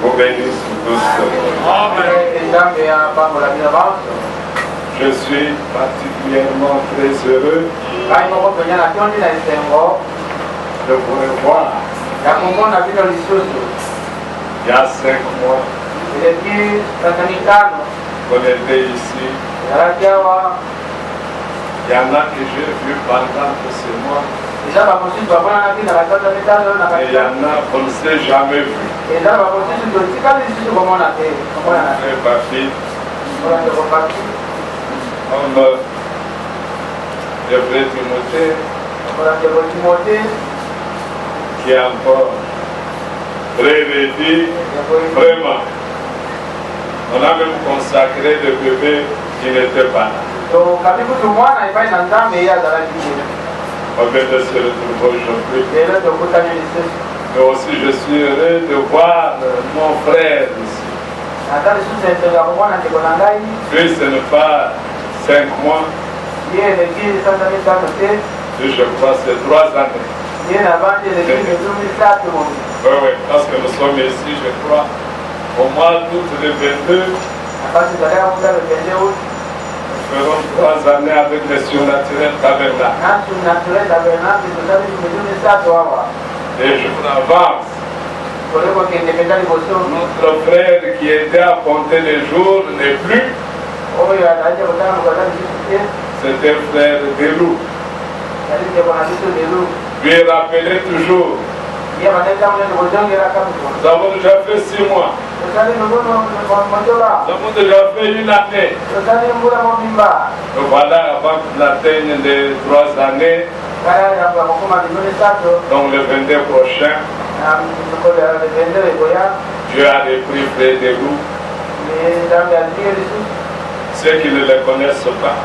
vous bénisse tous. Je suis particulièrement très heureux de vous revoir. Il y a 5 mois, on était ici. Il y en a que j'ai vu pendant ce mois. Et il y en a qu'on ne s'est jamais vu. Comme le frère Timothée, qui est encore très réduit, vraiment. On a même consacré le bébé qui n'était pas là. On vient de se retrouver aujourd'hui. Mais aussi je suis heureux de voir mon frère ici. Puis ce n'est pas 5 mois. Et je crois que c'est 3 années. Oui, parce que nous sommes ici, je crois, au mois d'août le 22. Nous ferons 3 années avec le surnaturel tabernacle. Et je vous avance. Notre frère qui était à compter les jours n'est plus. C'était frère Delou. Lui rappelait toujours. Nous avons déjà fait 6 mois. Nous avons déjà fait 1 année. Donc voilà, avant qu'il atteigne les 3 années, donc le 22 prochain, Dieu a repris frère Delou. Ceux qui ne le connaissent pas,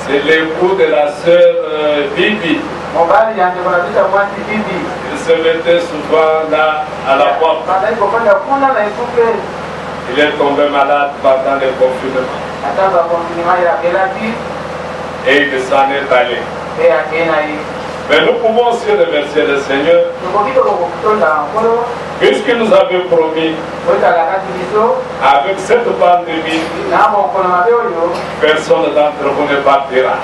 c'est l'époux de la sœur Bibi. Il se mettait souvent là à la porte. Il est tombé malade pendant le confinement. Et il s'en est allé. Mais nous pouvons aussi remercier le Seigneur, puisqu'il nous avait promis, avec cette pandémie, personne d'entre vous ne partira.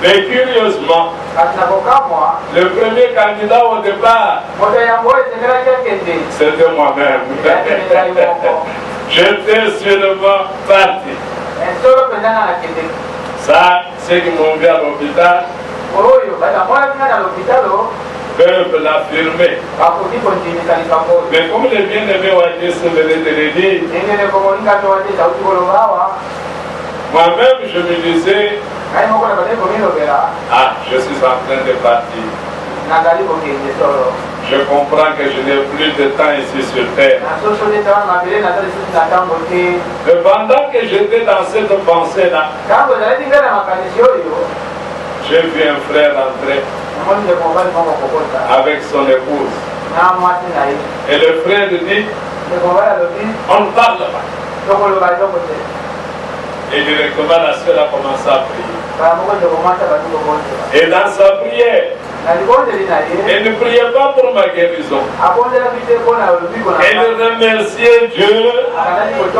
Mais curieusement, le premier candidat au départ, c'était moi-même. J'étais sûrement parti. Ça, ceux qui m'ont vu à l'hôpital peuvent l'affirmer. Mais comme le bien-aimé Wadis venait de le dire, moi-même je me disais, ah, je suis en train de partir. Je comprends que je n'ai plus de temps ici sur terre. Mais pendant que j'étais dans cette pensée-là, j'ai vu un frère entrer avec son épouse. Et le frère dit, on ne parle pas. Et directement la soeur a commencé à prier. Et dans sa prière, elle ne priait pas pour ma guérison. Elle remerciait Dieu de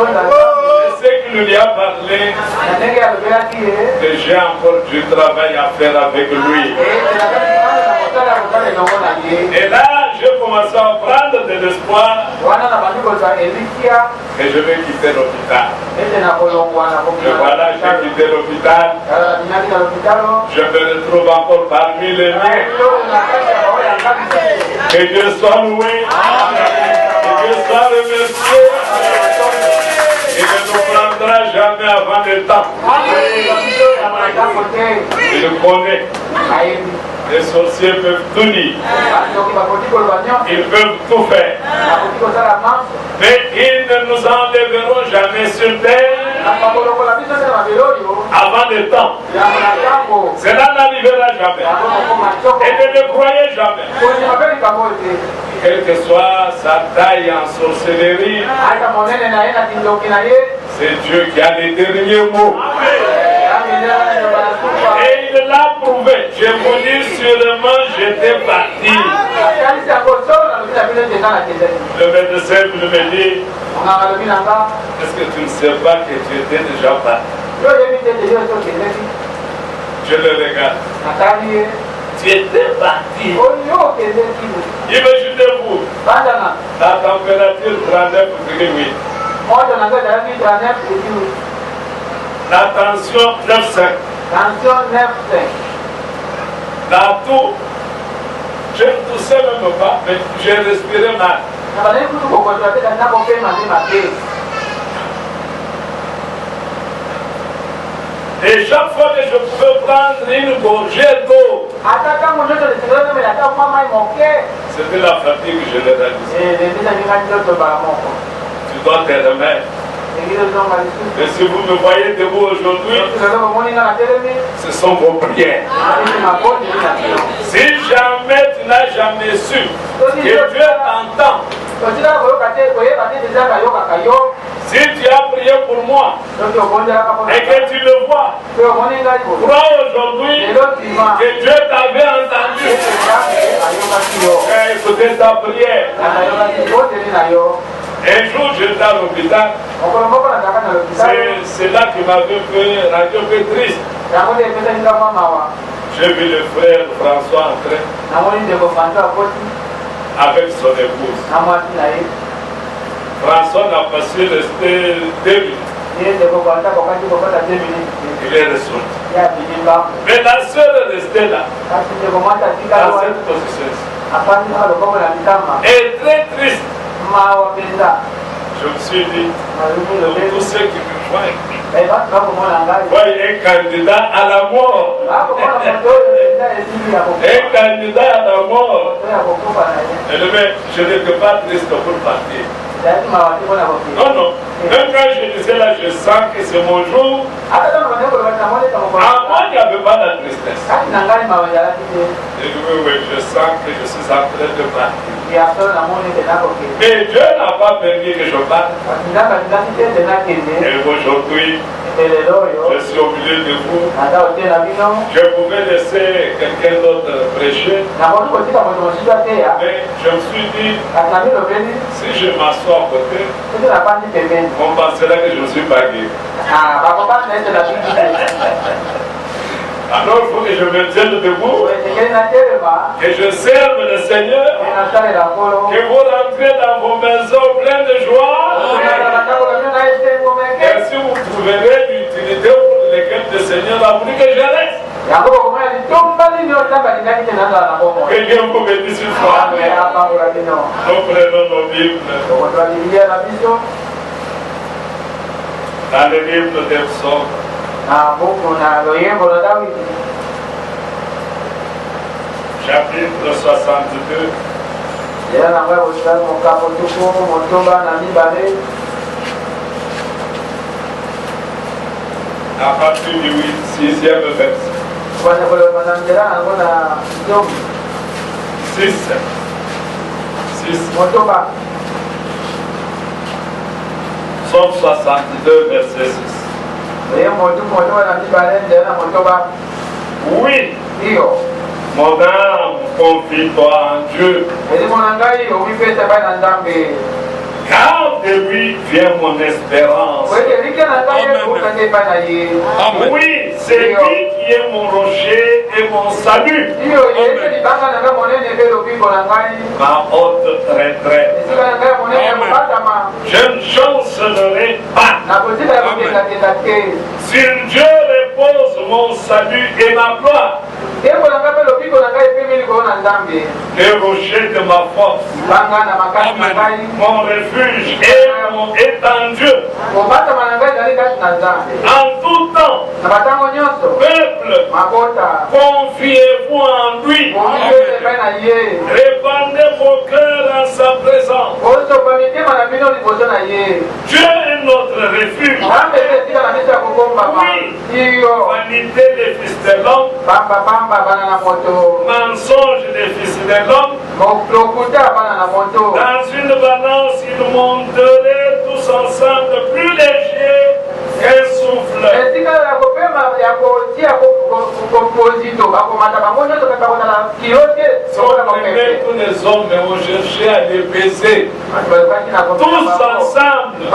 ce qu'il lui a parlé. Que j'ai encore du travail à faire avec lui. Et là, j'ai commencé à prendre de l'espoir que je vais quitter l'hôpital. Et voilà, j'ai quitté l'hôpital. Je me retrouve encore parmi les miens. Que Dieu soit loué. Que Dieu soit remercié. Il ne nous prendra jamais avant le temps. Il le connaît. Les sorciers peuvent tout dire. Ils peuvent tout faire. Mais ils ne nous enlèveront jamais sur terre avant le temps. Cela n'arrivera jamais. Et ne le croyez jamais. Quelle que soit sa taille en sorcellerie, c'est Dieu qui a les derniers mots. Et il l'a prouvé. Je vous dis sûrement, j'étais parti. Le médecin me dit, est-ce que tu ne sais pas que tu étais déjà parti? Je le regarde. Tu étais parti. Imaginez-vous, la température 39,8. La tension 9,5. La toux, je ne toussais même pas, mais j'ai respiré mal. Et chaque fois que je pouvais prendre une gorgée d'eau, c'était la fatigue que je l'ai réalisée. Tu dois te remettre. Et si vous me voyez debout aujourd'hui, ce sont vos prières. Si jamais tu n'as jamais su que Dieu t'entend, si tu as prié pour moi et que tu le vois, crois aujourd'hui que Dieu t'avait entendu. Et écoutez ta prière. Un jour, j'étais à l'hôpital. C'est là qui m'avait rendu un peu triste. J'ai vu le frère François entrer avec son épouse. François n'a pas su rester 2 minutes. Il est ressorti. Mais la sœur est restée là, dans cette position. Et très triste. Je me suis dit, tous ceux qui me voient, voient un candidat à la mort. Un candidat à la mort. Et je n'étais pas triste pour partir. Non, non. Même quand je disais là, je sens que c'est mon jour. À moi, il n'y avait pas la tristesse. Et oui, je sens que je suis en train de partir. Mais Dieu n'a pas permis que je parte. Et aujourd'hui, je suis au milieu de vous. Je pouvais laisser quelqu'un d'autre prêcher. Mais je me suis dit, si je m'assois à côté, on pensera que je ne suis pas gay. Alors il faut que je me tienne debout, que je serve le Seigneur, que vous rentrez dans vos maisons pleines de joie. Et si vous trouverez l'utilité pour lesquelles le Seigneur a voulu que je reste. Que Dieu vous bénisse une fois. Nous prenons nos Bibles. Dans le livre des psaumes. Chapitre 62. À partir du 6e verset. 6. Psaume 62, verset 6. Oui, mon âme, confie-toi en Dieu. Car de lui vient mon espérance. Amen. Oui, c'est lui qui est mon rocher et mon salut. Ma haute retraite. Je ne chancellerai pas. Sur Dieu repose mon salut et ma gloire. Le rocher de ma force. Amen. Mon refuge et mon étendu. En tout temps, peuple, confiez-vous en lui. Répandez vos cœurs en sa présence. Dieu est notre refuge. Oui, vanité des fils de l'homme, mensonge des fils de l'homme. Dans une balance, ils monteraient tous ensemble plus légers qu'un souffle. tous les hommes ont cherché à les baiser. Tous ensemble.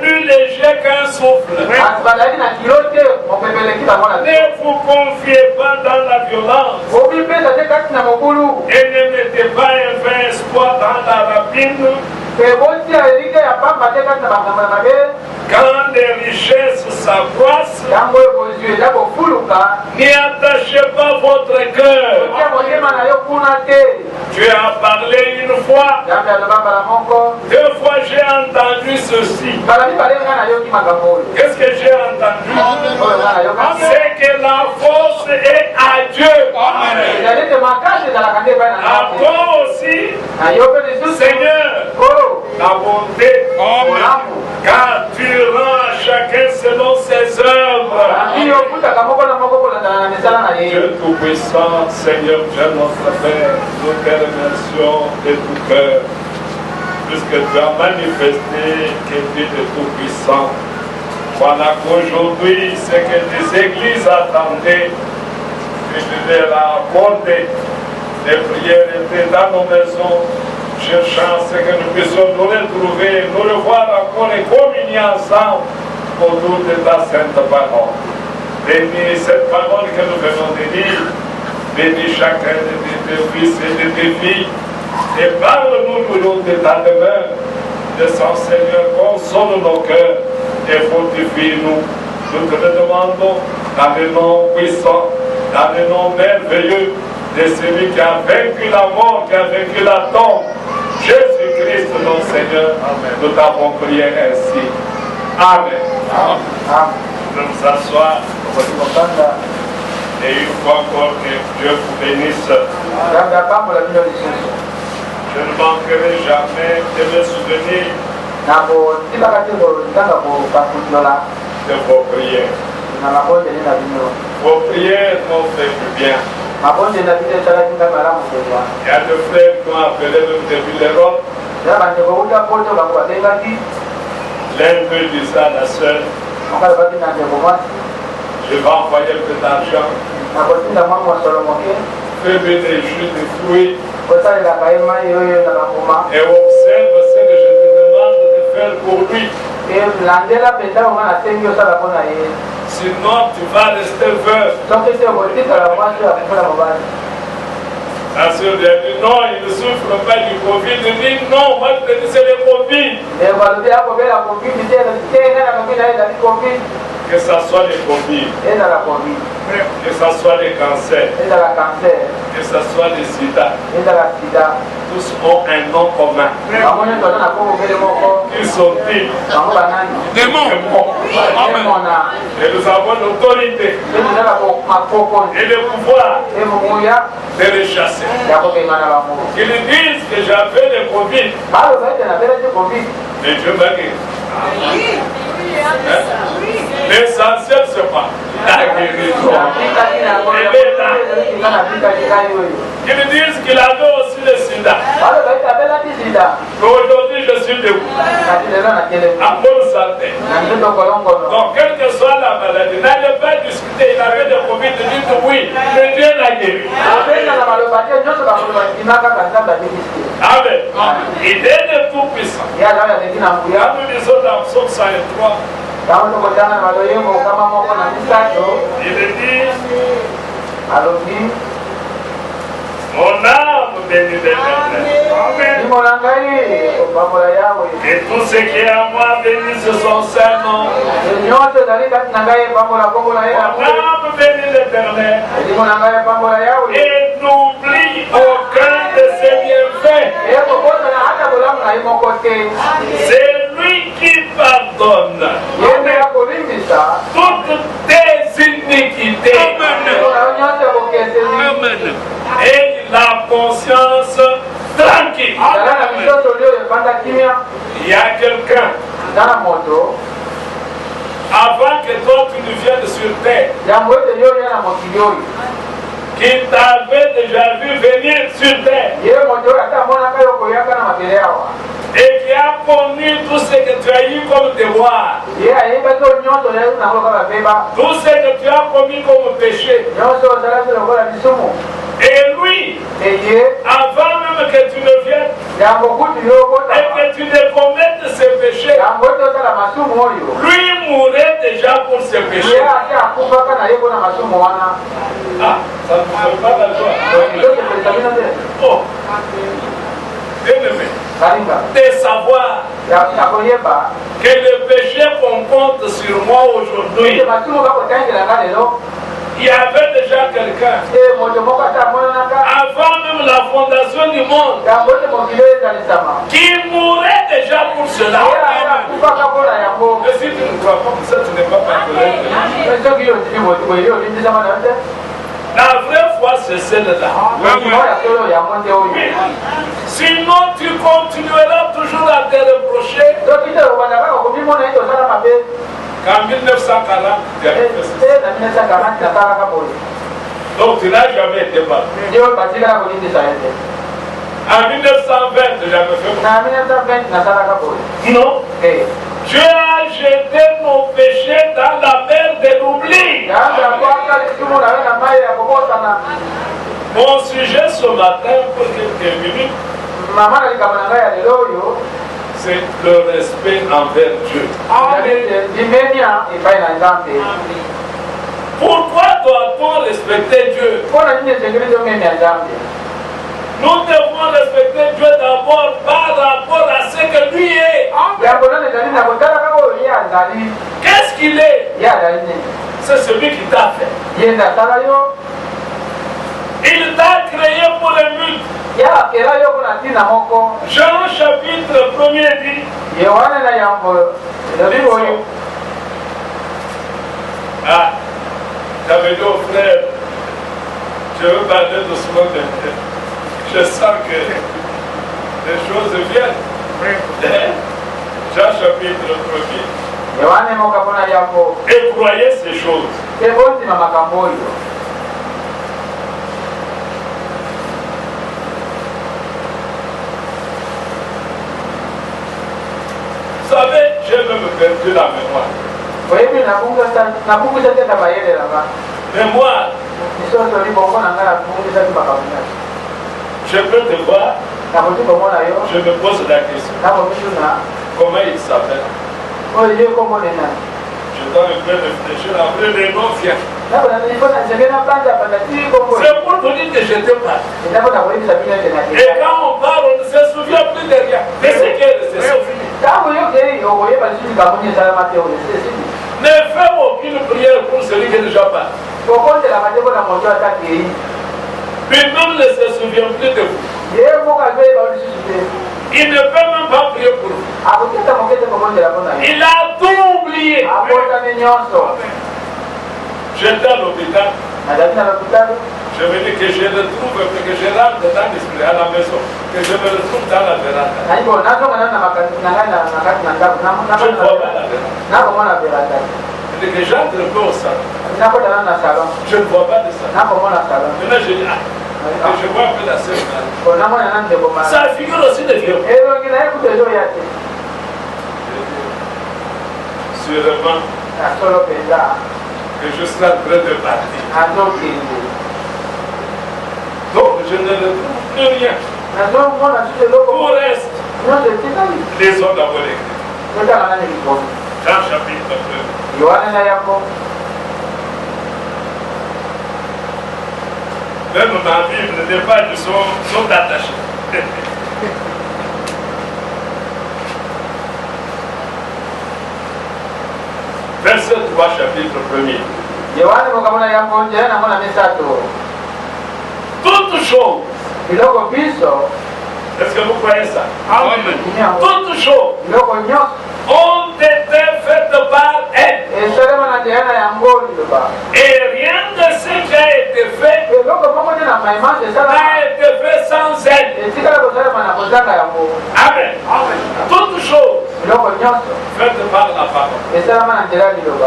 Plus léger qu'un souffle. Ne vous confiez pas dans la violence. Et ne mettez pas un vain espoir dans la rapine. Quand les richesses s'accroissent, n'y attachez pas votre cœur. Tu as parlé une fois, 2 fois j'ai entendu ceci. Qu'est-ce que j'ai entendu? C'est que la force est à Dieu. À toi aussi, Seigneur, la bonté, car tu rends à chacun selon ses œuvres. Dieu Tout-Puissant, Seigneur Dieu notre Père, nous te remercions de tout cœur, puisque tu as manifesté que tu es Tout-Puissant. Voilà qu'aujourd'hui, ce que les églises attendaient, tu leur as apporté. Les prières étaient dans nos maisons, cherchant ce que nous puissions nous retrouver, nous revoir encore et communier ensemble autour de ta sainte parole. Bénis cette parole que nous venons de dire, bénis chacun de tes fils et de tes filles, et parle-nous du nom de ta demeure. Descends Seigneur, console nos cœurs et fortifie-nous. Nous te le demandons dans le nom puissant, dans le nom merveilleux de celui qui a vaincu la mort, qui a vaincu la tombe, Jésus-Christ, notre Seigneur. Amen. Nous t'avons prié ainsi. Amen. Amen. Nous nous asseoir. Et une fois encore que Dieu vous bénisse. Je ne manquerai jamais de me souvenir de vos prières. Vos prières m'ont fait du bien. Il y a des frères qui ont appelé même depuis l'Europe. L'un veut dire ça à la sœur. Je vais envoyer un peu d'argent. Fais venir des jus de fruits. Et observe ce que je te demande de faire pour lui. Sinon, tu vas rester veuve. La sœur lui a dit non, il ne souffre pas du Covid. Il dit non, moi je te dis c'est le Covid. Que ça soit le Covid, que ça soit le cancer, que ça soit le sida, tous ont un nom commun. Qui sont-ils? Démons. Et nous avons l'autorité et le pouvoir de les chasser. Ils disent que j'avais le Covid. Mais Dieu m'a dit. L'essentiel, c'est pas la guérison. Elle est là. Ils disent qu'il avait aussi le sida. Mais aujourd'hui, je suis debout. En bonne santé. Donc, quelle que soit la maladie, n'allez pas discuter. Il avait le Covid, il dit oui, mais Dieu l'a guéri. Amen. Il est le tout-puissant. Quand nous disons dans Psaume 103, il dit, mon âme bénit l'Éternel. Et tout ce qui est à moi bénisse son Saint-Nom. Mon âme bénit l'Éternel. Et n'oublie aucun de ses bienfaits. C'est lui qui pardonne toutes tes iniquités. Amen. Et la conscience tranquille. Il y a quelqu'un avant que toi tu ne viennes sur terre qui t'avait déjà vu venir sur terre et qui a connu tout ce que tu as eu comme devoir. Tout ce que tu as commis comme péché. Et lui, avant même que tu ne viennes et que tu ne commettes ces péchés, lui mourait déjà pour ses péchés. Ah, ça ne fait pas la joie. Oh, bien-aimé, de savoir que le péché qu'on compte sur moi aujourd'hui, il y avait déjà quelqu'un, avant même la fondation du monde, qui mourait déjà pour cela. Mais si tu ne crois pas que ça, tu n'es pas pardonné. La vraie foi, c'est celle-là. Sinon, tu continueras toujours à te reprocher. Qu'en 1940, tu as fait ça. Donc, tu n'as jamais été battu. En 1920, tu n'as jamais fait ça. Non. Dieu a jeté nos péchés dans la mer de l'oubli. Mon sujet ce matin, pour quelques minutes, c'est le respect envers Dieu. Pourquoi doit-on respecter Dieu? Nous devons respecter Dieu d'abord par rapport à ce que lui est. Qu'est-ce qu'il est? C'est celui qui t'a fait. Il t'a créé pour le but. Jean chapitre 1er dit, ah, j'avais dit au frère, je veux parler doucement de Dieu. Je sens que les choses viennent. Jean chapitre 1er. Et croyez ces choses. Vous savez, j'ai même perdu la mémoire. Mémoire. Je peux te voir. Je me pose la question. Comment il s'appelle? Je dois me faire réfléchir. Après les noms viennent. C'est pour te dire que je te parle. Et quand on parle, on ne se souvient plus de rien. Mais c'est qu'elle se souvient. Ne fais aucune prière pour celui qui est déjà parti. Lui-même ne se souvient plus de vous. Il ne peut même pas prier pour vous. Il a tout oublié. J'étais à l'hôpital. Je me dis que je retrouve, que je rentre dans l'esprit à la maison, que je me retrouve dans la véranda. Je ne vois pas la véranda. Je dis que j'entre un peu au salon. Je ne vois pas de salon. Maintenant je dis, ah, je vois un peu la scène. Ça figure aussi de vieux. Sûrement que je suis en train de partir. Donc je ne retrouve plus rien. Tout reste. Les hommes d'abord écrits. Jean chapitre 1. Même ma Bible, les pages sont attachées. Verset 3, chapitre 1er. Toutes choses. Est-ce que vous croyez ça? Amen. Toutes choses ont été faites par elle. Et rien de ce qui a été fait n'a été fait sans elle. Amen. Toutes choses faites par la parole.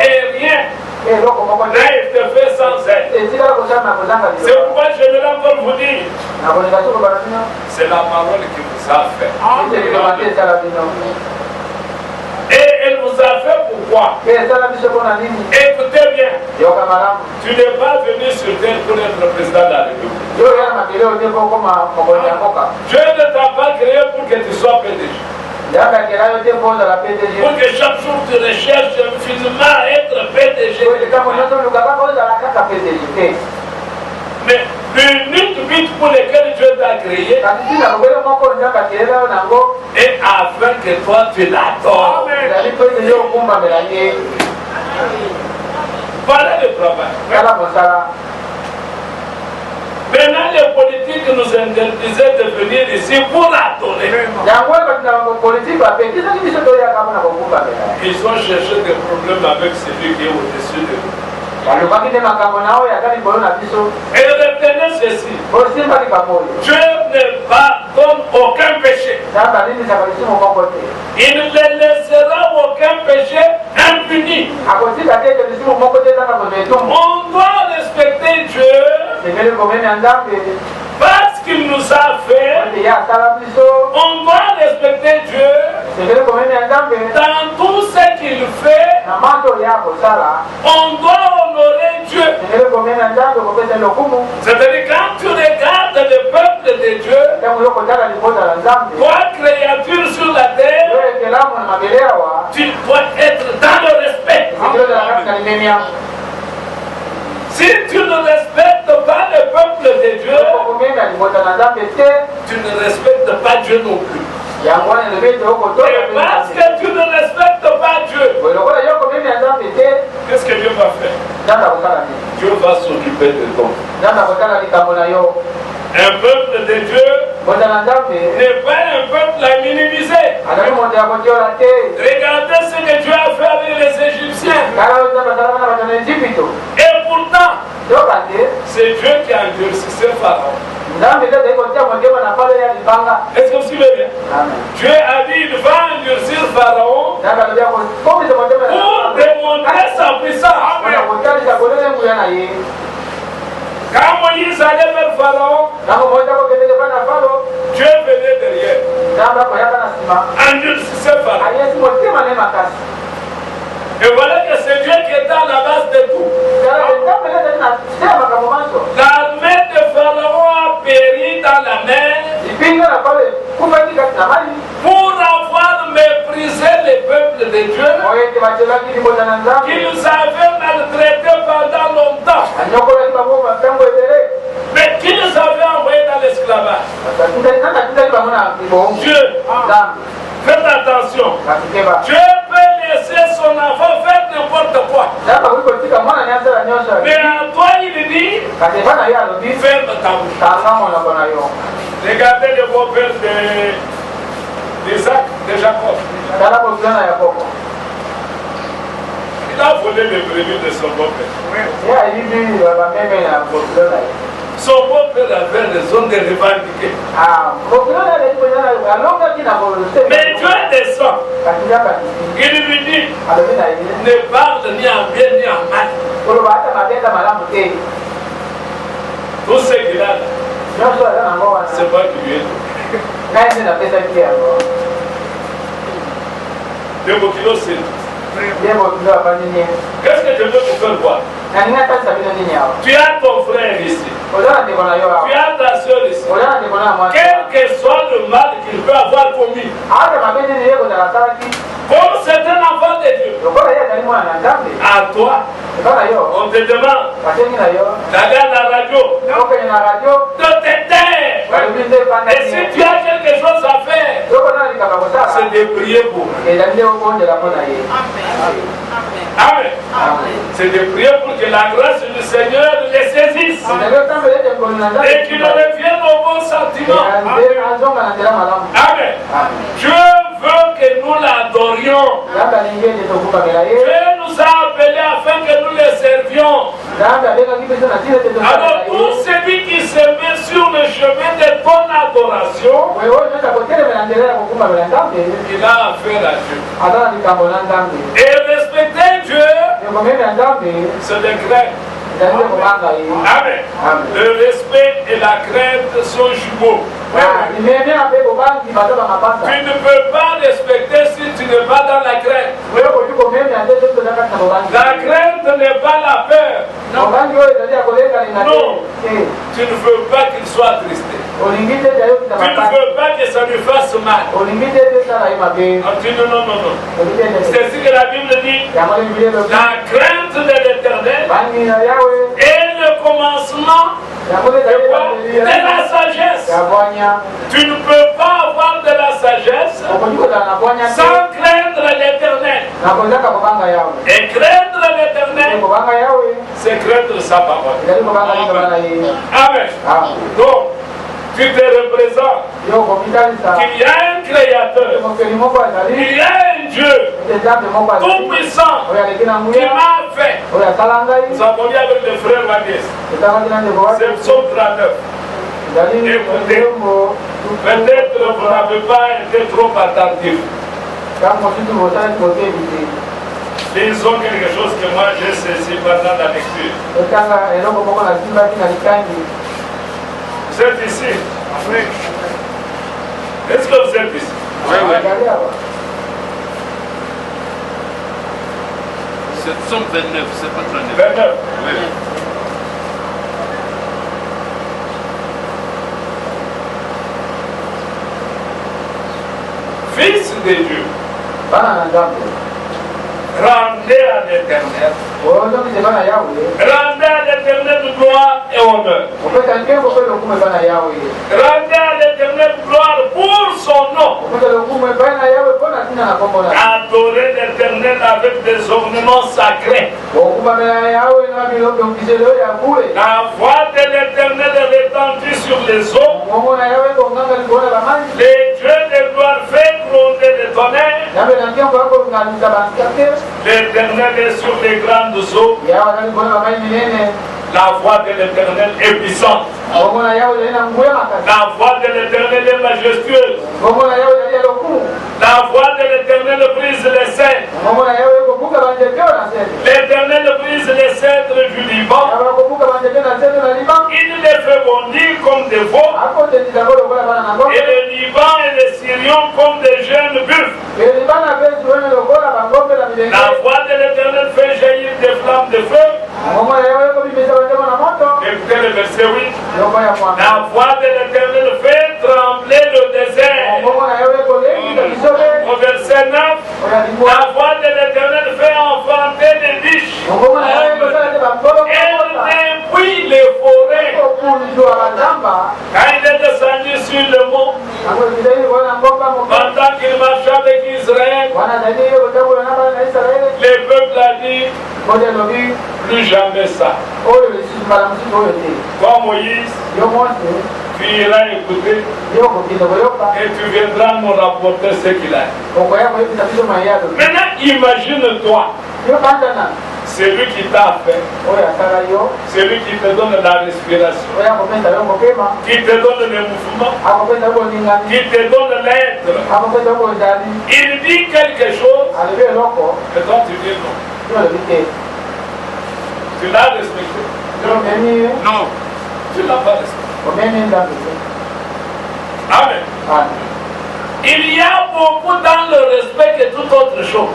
Et rien Là, il te fait sans aide. C'est pourquoi je vais encore vous dire. C'est la parole qui vous a fait. Et elle vous a fait pourquoi? Écoutez bien. Tu n'es pas venu sur terre pour être président de la République. Dieu ne t'a pas créé pour que tu sois PDG. Pour que chaque jour tu recherches infiniment être PDG. Mais l'unique but pour lequel Dieu t'a créé est afin que toi tu l'adores. Voilà le travail. Maintenant, les politiques nous interdisaient de venir ici pour adorer. Ils ont cherché des problèmes avec celui qui est au-dessus de nous. Et retenez ceci. Dieu ne pardonne aucun péché. Il ne laissera aucun péché impuni. On doit respecter Dieu parce qu'il nous a fait. On doit respecter Dieu dans tout ce qu'il fait. On doit honorer Dieu. C'est-à-dire quand tu regardes le peuple de Dieu, toi créature sur la terre, tu dois être dans le respect. Si tu ne respectes pas le peuple de Dieu, tu ne respectes pas Dieu non plus. Et parce que tu ne respectes pas Dieu, qu'est-ce que Dieu va faire? Dieu va s'occuper de toi. Un peuple de Dieu n'est pas un peuple à minimiser. Regardez ce que Dieu a fait avec les Égyptiens. Et pourtant, c'est Dieu qui a endurci Pharaon. Est-ce que vous suivez bien? Dieu a dit il va endurcir Pharaon pour démontrer sa puissance. Quand Moïse allait vers Pharaon, Dieu venait derrière. Endurcissait Pharaon. Et voilà que c'est Dieu qui est à la base de tout. L'armée de Pharaon a péri dans la mer pour avoir méprisé les peuples de Dieu qu'ils avaient maltraités pendant longtemps, mais qu'ils avaient envoyés dans l'esclavage. Dieu, faites attention. Dieu peut laisser son enfant faire n'importe quoi. Mais à toi, il dit, ferme ta bouche. Regardez le beau-père d'Isaac, de Jacob. Il a volé les brebis de son beau-père. Son beau-père avait raison de revendiquer. Mais Dieu descend. Il lui dit, ne parle ni en bien ni en mal. Tout ce qu'il a là, c'est pas qui lui est. Le Bokilo, c'est. Qu'est-ce que je veux te faire voir? Tu as ton frère ici. Tu as ta soeur ici. Quel que soit le mal qu'il peut avoir commis, comme c'est un enfant de Dieu, à toi, on te demande d'aller à la radio, de te taire. Et si tu as quelque chose à faire, c'est de prier pour moi. Amen. C'est de prier pour que la grâce du Seigneur les saisisse et qu'ils reviennent au bon sentiment. Amen. Dieu veut que nous l'adorions. Dieu nous a appelés afin que nous les servions. Alors tout celui qui se met sur le chemin de ton adoration, il a affaire à Dieu. Et respecter Dieu c'est de crainte. Amen. Le respect et la crainte sont jumeaux. Tu ne peux pas respecter si tu n'es pas dans la crainte. La crainte n'est pas la peur. Non, tu ne veux pas qu'il soit attristé. Tu ne veux pas que ça lui fasse mal. Non. C'est ce que la Bible dit. La crainte de l'Éternel est le commencement de la sagesse. Tu ne peux pas avoir de la sagesse sans craindre l'Éternel. Et craindre l'Éternel, c'est craindre sa parole. Amen. Donc, tu te représentes qu'il y a un créateur, il y a un Dieu tout puissant qui m'a fait. Nous avons lu avec le frère Wadies, c'est le psaume 39. Écoutez, peut-être vous n'avez pas été trop attentif. Lisons quelque chose que moi j'ai saisi pendant la lecture. Vous êtes ici? Oui. Est-ce que vous êtes ici? Oui. C'est psaume 29, c'est pas 39. 29. Oui. Fils de Dieu, rendez à l'Éternel. Rendez à l'Éternel gloire et honneur. Rendez à l'Éternel gloire pour son nom. Adorez l'Éternel avec des ornements sacrés. La voix de l'Éternel est répandue sur les eaux. Les dieux de gloire fait gronder les tonnerres. L'Éternel est sur les grandes eaux. La voix de l'Éternel est puissante. La voix de l'Éternel est majestueuse. La voix de l'Éternel brise les cèdres. L'Éternel brise les cèdres du Liban. Il les fait bondir comme des veaux. Et le Liban et les Syriens comme des jeunes buffles. La voix de l'Éternel fait jaillir des flammes de feu. Écoutez le verset 8. La voix de l'Éternel fait trembler le désert. Au verset 9. La voix de l'Éternel fait enfanter des biches. Elle dépouille les forêts. Quand il est descendu sur le mont, pendant qu'il marchait avec Israël, les peuples ont dit plus jamais ça. Toi Moïse, tu iras écouter et tu viendras nous rapporter ce qu'il a. Maintenant imagine-toi, c'est lui qui t'a fait, c'est lui qui te donne la respiration, qui te donne le mouvement, qui te donne l'être. Il dit quelque chose et toi tu dis non. Tu l'as respecté? Non. Tu l'as pas respecté. Amen. Il y a beaucoup dans le respect que toute autre chose.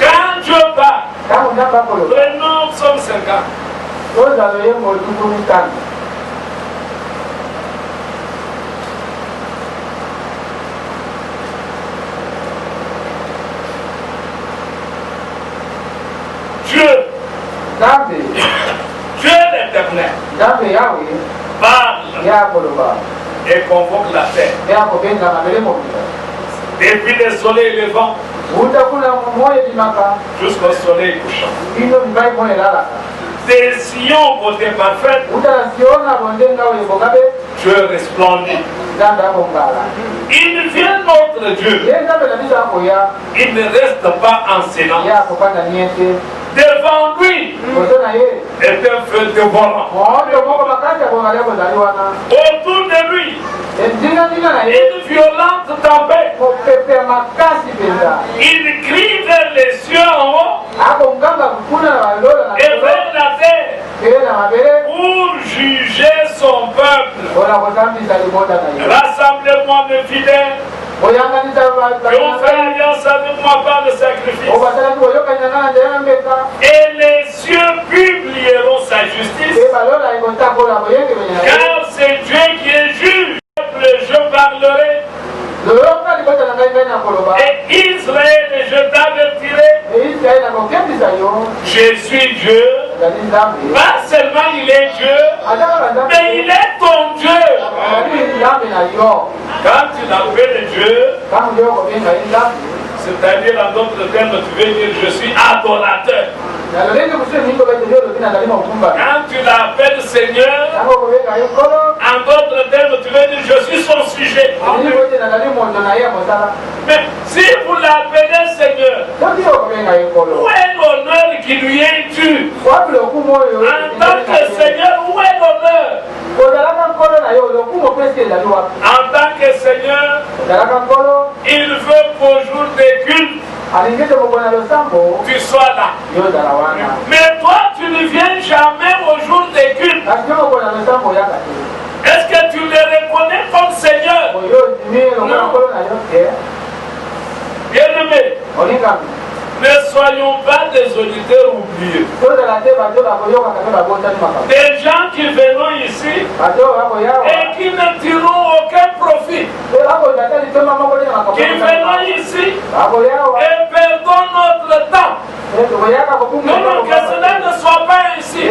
Quand Dieu parle, prenons Psaume 50. Dieu l'Éternel parle et convoque la terre. Depuis le soleil levant jusqu'au soleil couchant. Des sillons beauté parfaite, Dieu resplendit. Il vient notre Dieu. Il ne reste pas en silence. devant lui est un feu dévorant. Autour de lui, une violente tempête. Il crie vers les cieux en haut et vers la terre pour juger son peuple. Rassemblez-moi mes fidèles, qui ont fait alliance avec moi par le sacrifice. Et les cieux publieront sa justice, car c'est Dieu qui est juge. Je parlerai, et Israël, je t'avertirai, je suis Dieu. Pas seulement il est Dieu, mais il est ton Dieu. Quand tu l'appelles Dieu, c'est-à-dire en d'autres termes, tu veux dire je suis adorateur. Quand tu l'appelles Seigneur, en d'autres termes, tu veux dire je suis son sujet. Mais si vous l'appelez Seigneur, où est l'honneur qui lui est dû? En tant que Seigneur, où est l'honneur? En tant que Seigneur, il veut qu'au jour des cultes, tu sois là. Mais toi, tu ne viens jamais au jour des cultes. Est-ce que tu le reconnais comme Seigneur? Non. Bien-aimé, ne soyons pas des auditeurs oubliés. Des gens qui viennent ici et qui ne tireront aucun profit. Qui viennent ici et perdons notre temps. Non, que cela ne soit pas ici.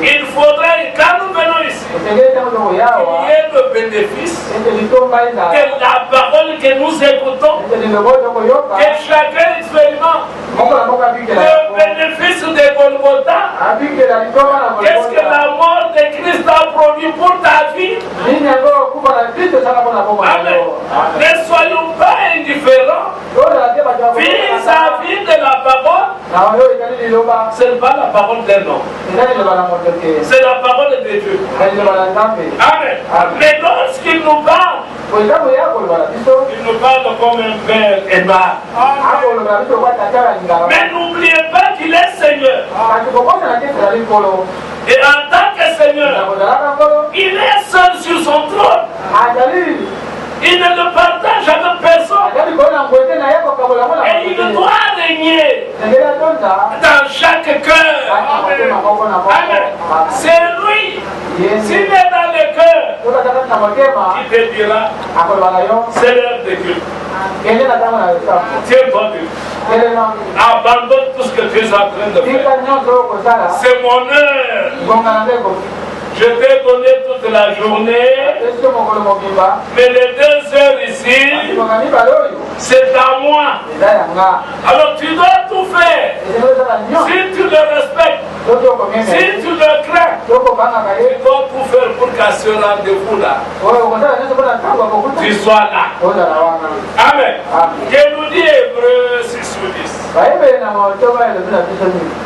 Il faudrait, quand nous venons ici, qu'il y ait le bénéfice de la parole que nous écoutons, que chacun expérimente le bénéfice de Golgotha. Qu'est-ce que la mort de Christ a produit pour ta vie? Amen. Ne soyons pas indifférents vis-à-vis de la parole. Ce n'est pas la parole d'un homme, c'est la parole de Dieu. Amen. Mais lorsqu'il nous parle, il nous parle comme un père aimable. Mais n'oubliez pas qu'il est Seigneur. Et en tant que Seigneur, il est seul sur son trône. Il ne le partage avec personne. Et il doit régner dans chaque cœur. Amen. C'est lui. S'il est dans le cœur, il te dira, c'est l'heure de culte. Tiens-toi Dieu. Abandonne tout ce que tu es en train de faire. C'est mon heure. Je t'ai donné toute la journée, mais les 2 heures ici, c'est à moi. Alors tu dois tout faire. Si tu le respectes, si tu le crains, tu dois tout faire pour qu'à ce rendez-vous-là, tu sois là. Amen. Que nous dit Hébreux 6 ou 10.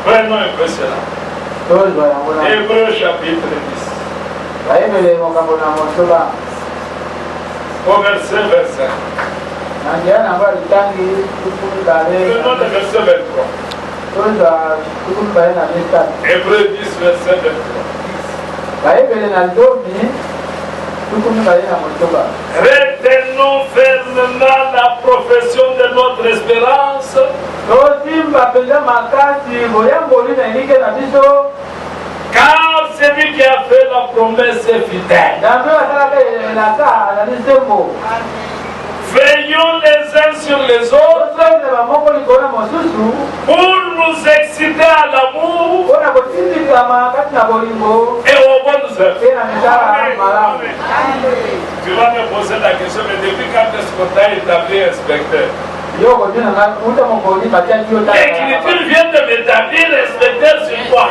Prenons un peu cela. Hébreux chapitre 10. Au verset 25. Prenons le verset 23. Hébreux 10, verset 23. Retenons fermement la profession de notre espérance, car celui qui a fait la promesse est fidèle. Veillons les uns sur les autres pour nous exciter à l'amour et aux bonnes œuvres. Tu vas me poser la question, mais depuis quand est-ce qu'on t'a établi inspecteur? L'Écriture vient de m'établir inspecteur sur toi.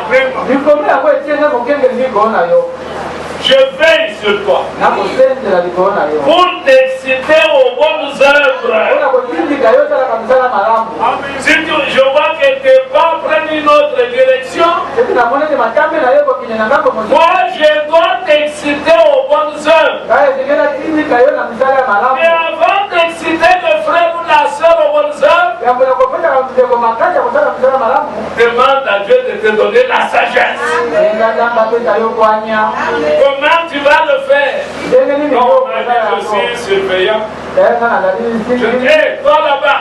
Je veille sur toi pour t'exciter aux bonnes œuvres. Si je vois que tes pas prennent une une autre direction. Moi, je dois t'exciter aux bonnes œuvres. Mais avant d'exciter le frère ou la soeur aux bonnes œuvres, demande à Dieu de te donner la sagesse. Comment tu vas le faire? Non, je suis surveillant. Je dis, toi là-bas,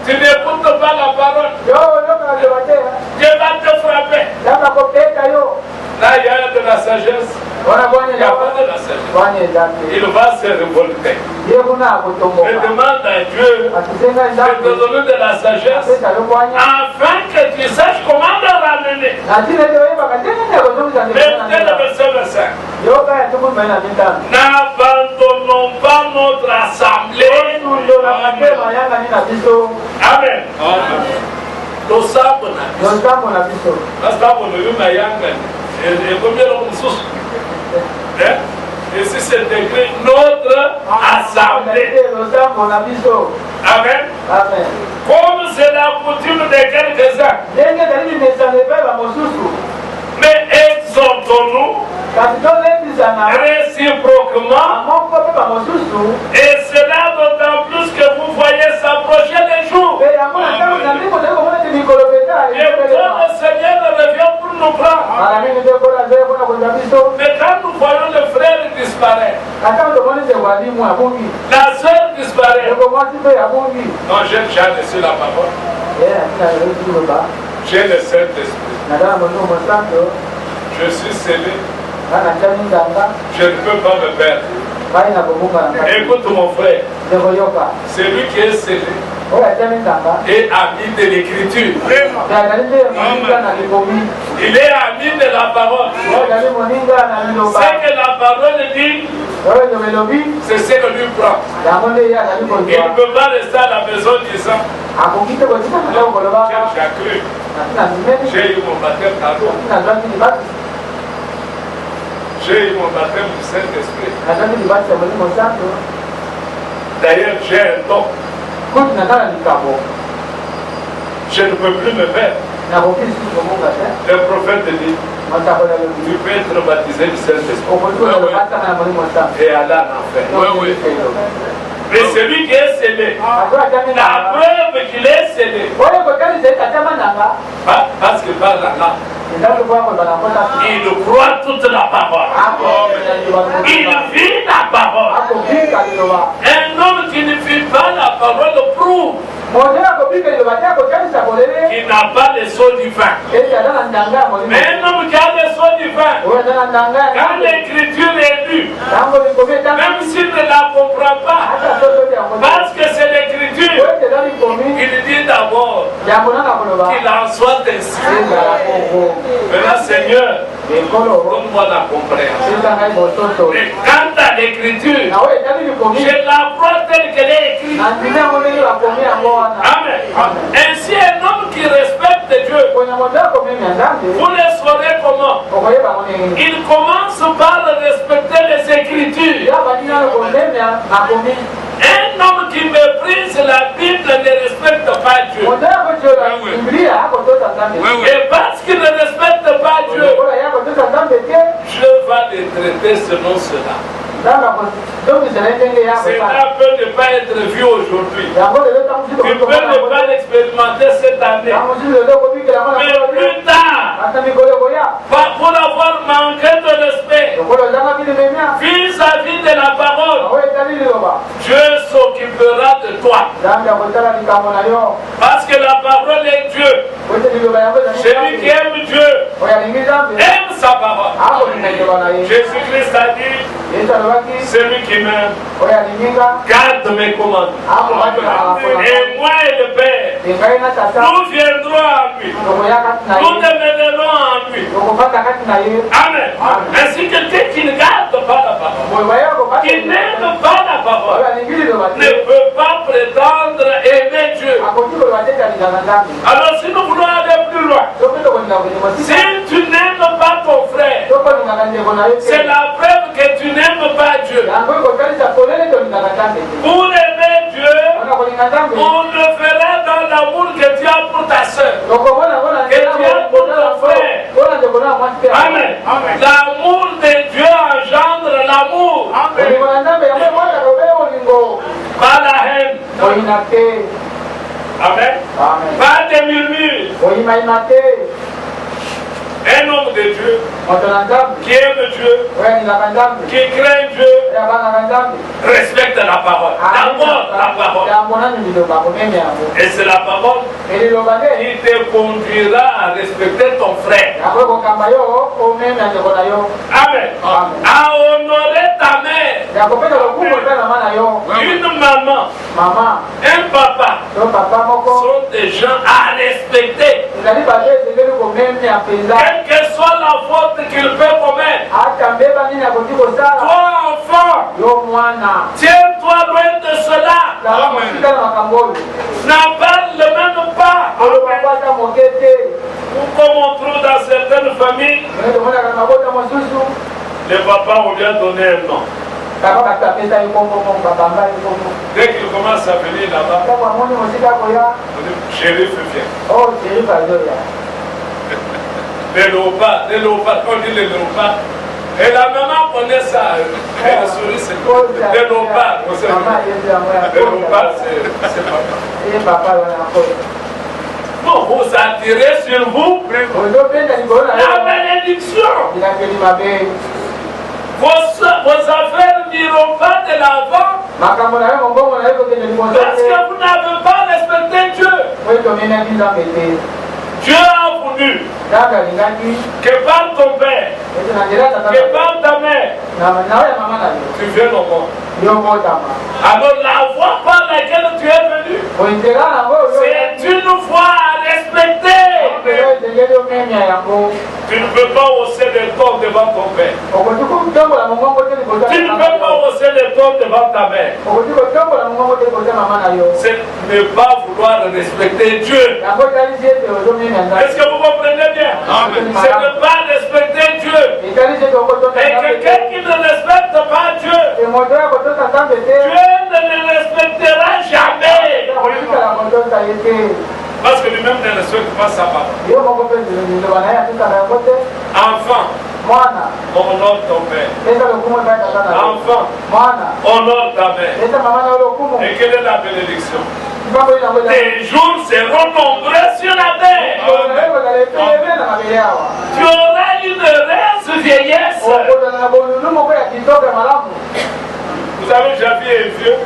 tu n'écoutes pas la parole. Dieu va te frapper. Là, il y a de la sagesse. Il n'y a pas de la sagesse. Il va se révolter. Je demande à Dieu de te donner de la sagesse afin que tu saches comment le ramener. Mettez le verset 25. N'abandonnons pas notre assemblée. Amen. Et si c'est écrit notre assemblée. Amen. Comme c'est la coutume de quelques-uns. Mais exhortons-nous réciproquement. Et cela d'autant plus que vous voyez s'approcher les jours. Et quand le Seigneur revient pour nous prendre. Mais quand nous voyons le frère disparaître, la soeur disparaît. Non, j'ai déjà reçu la parole. J'ai le Saint-Esprit. Je suis scellé. Je ne peux pas me perdre. Écoute mon frère. Celui qui est scellé est ami de l'écriture. Il est ami de la parole. Ce que la parole dit, c'est ce que lui prend. Il ne peut pas rester à la maison disant j'ai cru. J'ai eu mon baptême d'eau. J'ai eu mon baptême du Saint-Esprit. D'ailleurs, j'ai un don. Je ne peux plus me faire. Le prophète dit tu peux être baptisé du Saint-Esprit et aller en enfer. Mais celui qui est scellé, la preuve qu'il est scellé, parce qu'il parle la langue, il croit toute la parole. Il vit la parole. Un homme qui ne vit pas la parole prouve qu'il n'a pas le sceau du vin. Mais un homme qui a le sceau du vin, quand l'écriture est lue, même s'il ne la comprend pas, parce que c'est l'écriture, il dit d'abord qu'il en soit ainsi. Maintenant, Seigneur, donne-moi la compréhension. Et quant à l'écriture, je la crois telle qu'elle est écrite. Amen. Ainsi, un homme qui respecte Dieu, vous le saurez comment? Il commence par respecter les Écritures. Un homme qui méprise la Bible ne respecte pas Dieu. Et parce qu'il ne respecte pas Dieu, Dieu va les traiter selon cela. Cela peut ne pas être vu aujourd'hui. Tu peux ne pas l'expérimenter cette année. Mais plus tard, pour avoir manqué de respect vis-à-vis de la parole, Dieu s'occupera de toi. Parce que la parole est Dieu. Celui qui aime Dieu aime sa parole. Jésus-Christ a dit, celui qui m'aime garde mes commandements. Et moi et le Père, nous viendrons à lui. Nous demeurerons en lui. Amen. Ainsi quelqu'un qui ne garde pas la parole, qui n'aime pas la parole, ne peut pas prétendre aimer Dieu. Alors si nous voulons aller plus loin, si tu n'aimes pas ton frère, c'est la preuve que tu n'aimes pas Dieu. Pour aimer Dieu, on le fera dans l'amour que tu as pour ta soeur. Amen. Pas de murmures. Un homme de Dieu qui aime Dieu, qui craint Dieu, respecte la parole. D'abord la parole. Et c'est la parole qui te conduira à respecter ton frère. Amen. À honorer ta mère. Une maman, un papa sont des gens à respecter. Quelle que soit la faute qu'il peut commettre. Toi, enfant, tiens-toi loin de cela. N'en parle même pas. Ou comme on trouve dans certaines familles, les papas ont bien donné un nom. Dès qu'il commence à venir là-bas, Shérif vient. Les léopards, quand on dit les léopards, et la maman connaît ça, elle sourit, c'est les léopards. Les léopards, c'est papa. Non, vous attirez sur vous la bénédiction. Vos affaires n'iront pas de l'avant parce que vous n'avez pas respecté Dieu. Dieu a voulu que par ton père, que par ta mère, tu viennes au monde. Alors la voie par laquelle tu es venu, c'est une voie à respecter. Tu ne peux pas hausser les tons devant ton père. Tu ne peux pas hausser les tons devant ta mère. C'est ne pas vouloir respecter Dieu. Est-ce que vous comprenez bien? C'est ne pas respecter Dieu. Et quelqu'un qui ne respecte pas Dieu, Dieu ne le respectera jamais. Parce que lui-même ne respecte pas sa parole. Enfant, honore ton père. Enfant, honore ta mère. Et quelle est la bénédiction? Tes jours seront nombreux sur la terre. Tu auras une rare vieillesse. Vous savez, Javier est vieux.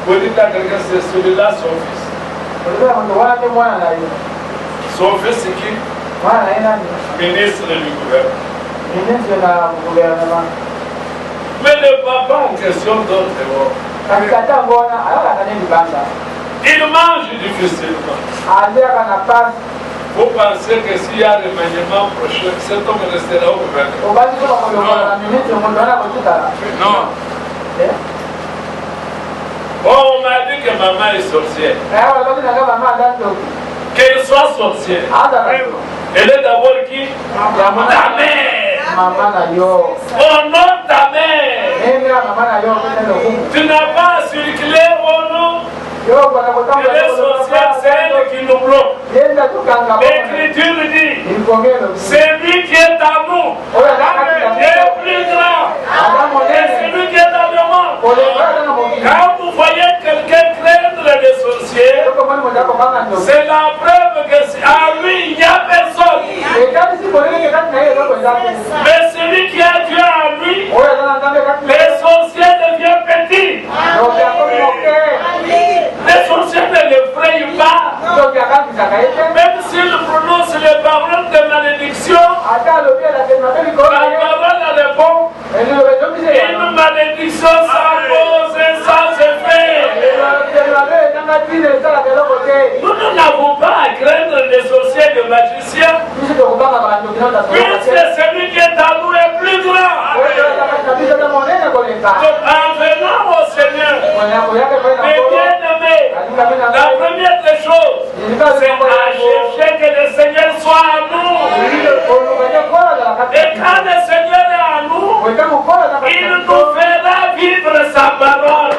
Vous dites à quelqu'un, c'est celui-là son fils. Son fils, c'est qui? Ministre du gouvernement. Mais le papa en question donne des mots. Il mange difficilement. Vous pensez que s'il y a des maniements prochains, cet homme restera au gouvernement? Non. Oh, on m'a dit que maman est sorcière. Qu'elle soit sorcière. Elle est d'abord qui? Ta mère. Honore ta mère. Tu n'as pas circulé au nom. Les sorcières, c'est elle qui nous bloque. L'Écriture dit, c'est lui qui est à nous. Il est plus grand. Et c'est lui qui est dans le monde. Quand vous voyez quelqu'un craindre les sorciers, c'est la preuve que à lui, il n'y a personne. Mais celui qui a Dieu en lui, les sorciers deviennent petits. Les sorciers ne l'effrayent pas. Même s'ils prononcent les paroles de malédiction, la parole répond. Une malédiction sans cause et sans effet. Nous n'avons pas à craindre les sorciers et les magiciens. Puisque celui qui est à nous est plus grand. Donc en venant au Seigneur, mes bien-aimés, la première des choses, c'est à chercher que le Seigneur soit à nous. Et quand le Seigneur est à nous, il nous fera vivre sa parole.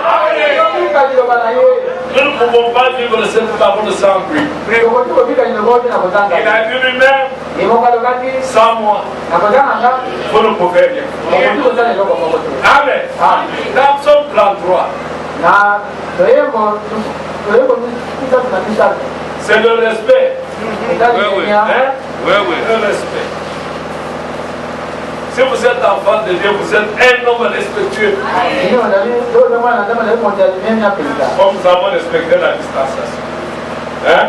Nous ne pouvons pas vivre cette parole sans lui. Il a dit lui-même, Sans moi, vous ne pouvez rien. Amen. Dans Psaume 33, c'est le respect. Oui. Le respect. Si vous êtes enfant de Dieu, vous êtes un homme respectueux. Comme nous avons respecté la distanciation. Hein?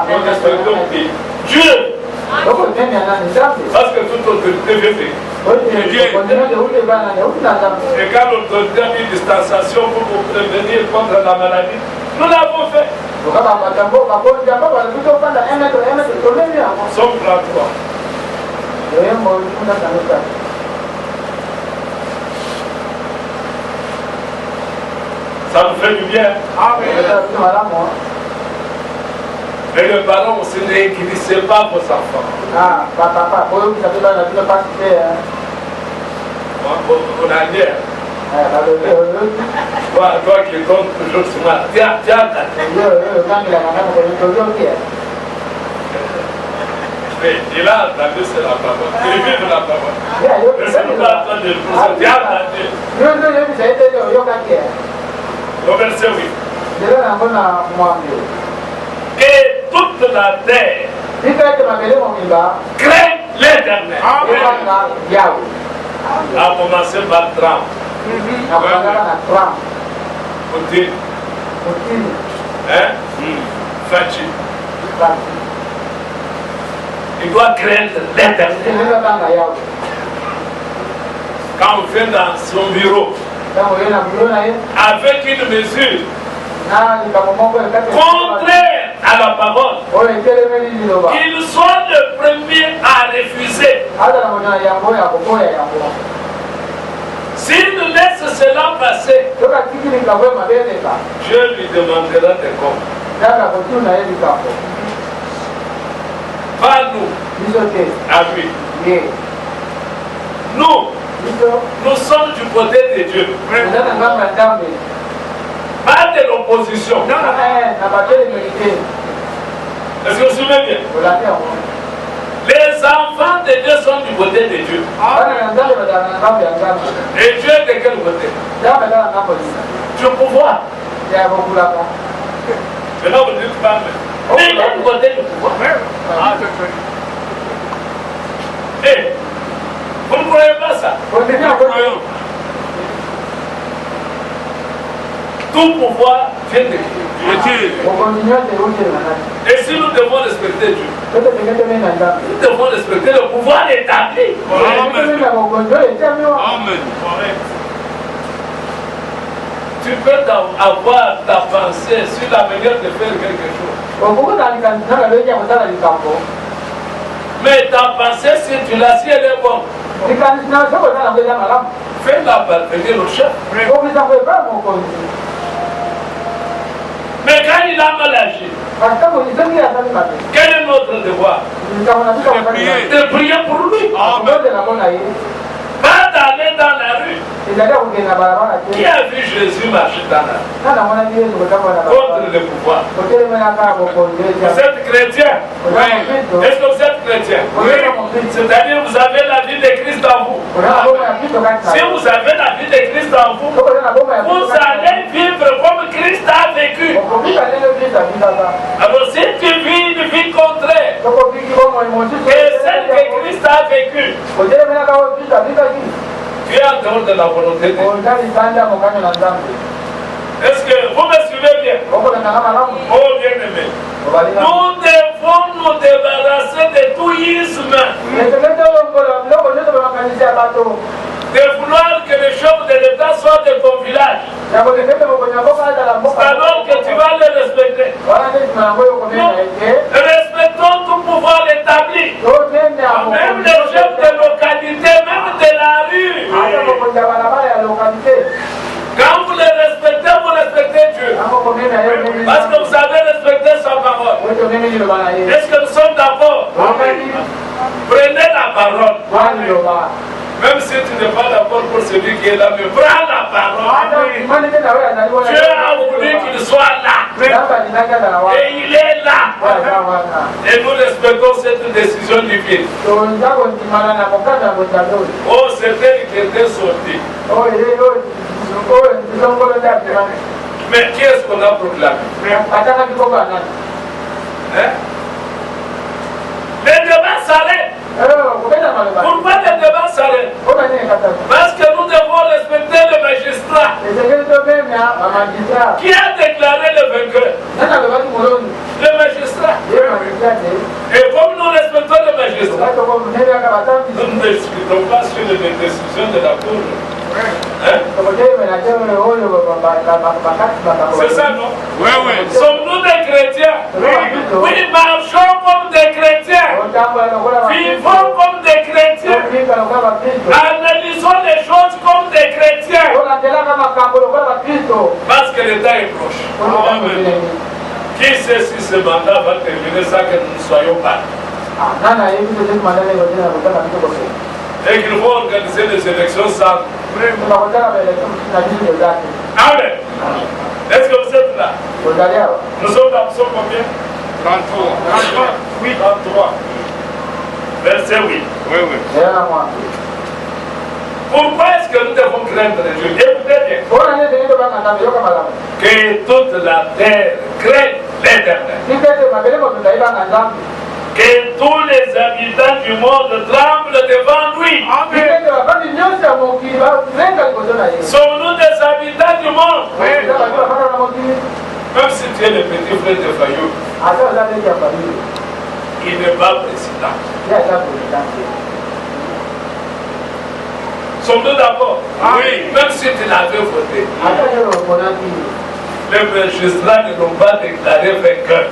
Nous respectons Dieu. Parce que toute autorité vient de Dieu. Et quand l'autorité a mis distanciation pour vous prévenir contre la maladie, nous l'avons fait. Somme 33. Ça nous fait du bien. Mais les parents aussi n'inquiétez pas vos enfants. On a l'air. Toi qui comptes toujours sur moi. Tiens. Mais il a entendu, c'est la parole. Il vit de la parole. Mais c'est nous pas entendu le procès. Tiens, entendu. Le verset 8. Que toute la terre craigne l'Éternel. A commencé par 30. Continue. Hein? Fatigue. Il doit craindre l'Éternel. Quand on vient dans son bureau, avec une mesure contraire à la parole, qu'il soit le premier à refuser. S'il nous laisse cela passer, Dieu lui demandera des comptes. Pas nous, à lui. Nous sommes du côté de Dieu. Pas de l'opposition. Est-ce que vous vous souvenez bien? Les enfants de Dieu sont du côté de Dieu. Et Dieu est de quel côté? Du pouvoir. Maintenant vous dites pas, mais il est du côté du pouvoir. Et vous ne croyez pas ça? Tout pouvoir vient de Dieu. Et si nous devons respecter Dieu, nous devons respecter le pouvoir établi. Amen. Tu peux avoir ta pensée sur la manière de faire quelque chose. Mais ta pensée, si tu l'as, si elle est bonne, fais-la parvenir au chef. Mais quand il a mal agi, quel est notre devoir? De prier pour lui. Pas d'aller dans la rue. Qui a vu Jésus marcher dans la rue? Contre le pouvoir. Vous êtes chrétien? Oui. Est-ce que vous êtes chrétien? Oui. C'est-à-dire vous avez la vie de Christ en vous. Si vous avez la vie de Christ en vous, vous allez vivre comme Christ a vécu. Alors si tu vis une vie contraire que celle que Christ a vécu, tu es en dehors de la volonté de Dieu. Est-ce que vous me suivez bien? Oh bien-aimé, nous devons nous débarrasser de tout isme, de vouloir que les choses de l'État soient de ton village, alors que tu vas les respecter. Nous respectons tout pouvoir établi, même les chefs de localité, même de la rue. Quand vous les respectez, vous respectez Dieu. Parce que vous avez respecté sa parole. Est-ce que nous sommes d'accord? Prenez la parole. Même si tu n'es pas d'accord pour celui qui est là, mais prends la parole. Dieu a voulu qu'il soit là. Et il est là. Et nous respectons cette décision divine. Oh, c'est elle qui était sortie. Mais qui est-ce qu'on a proclamé? Les débats s'arrêtent. Pourquoi les débats s'arrêtent? Parce que nous devons respecter le magistrat. Qui a déclaré le vainqueur? Le magistrat. Et comme nous respectons le magistrat, nous ne discutons pas sur les décisions de la Cour. C'est ça, non? Oui, oui. Sommes-nous des chrétiens? Oui, marchons comme des chrétiens. Vivons comme des chrétiens. Analysons les choses comme des chrétiens. Parce que le temps est proche. Amen. Qui sait si ce mandat va terminer sans que nous ne soyons pas? Et qu'il faut organiser les élections sans. Amen. Est-ce que vous êtes là? Nous sommes dans combien? 33. Oui, 33. Verset 8. Oui, oui. Pourquoi est-ce que nous devons craindre Dieu? Écoutez bien. Que toute la terre craigne l'Éternel. Que tous les habitants du monde tremblent devant lui. Amen. Sommes-nous des habitants du monde? Oui. Même si tu es le petit frère de Fayou, il n'est pas président. Sommes-nous d'accord? Oui. Même si tu l'avais voté, les magistrats ne l'ont pas déclaré vainqueur.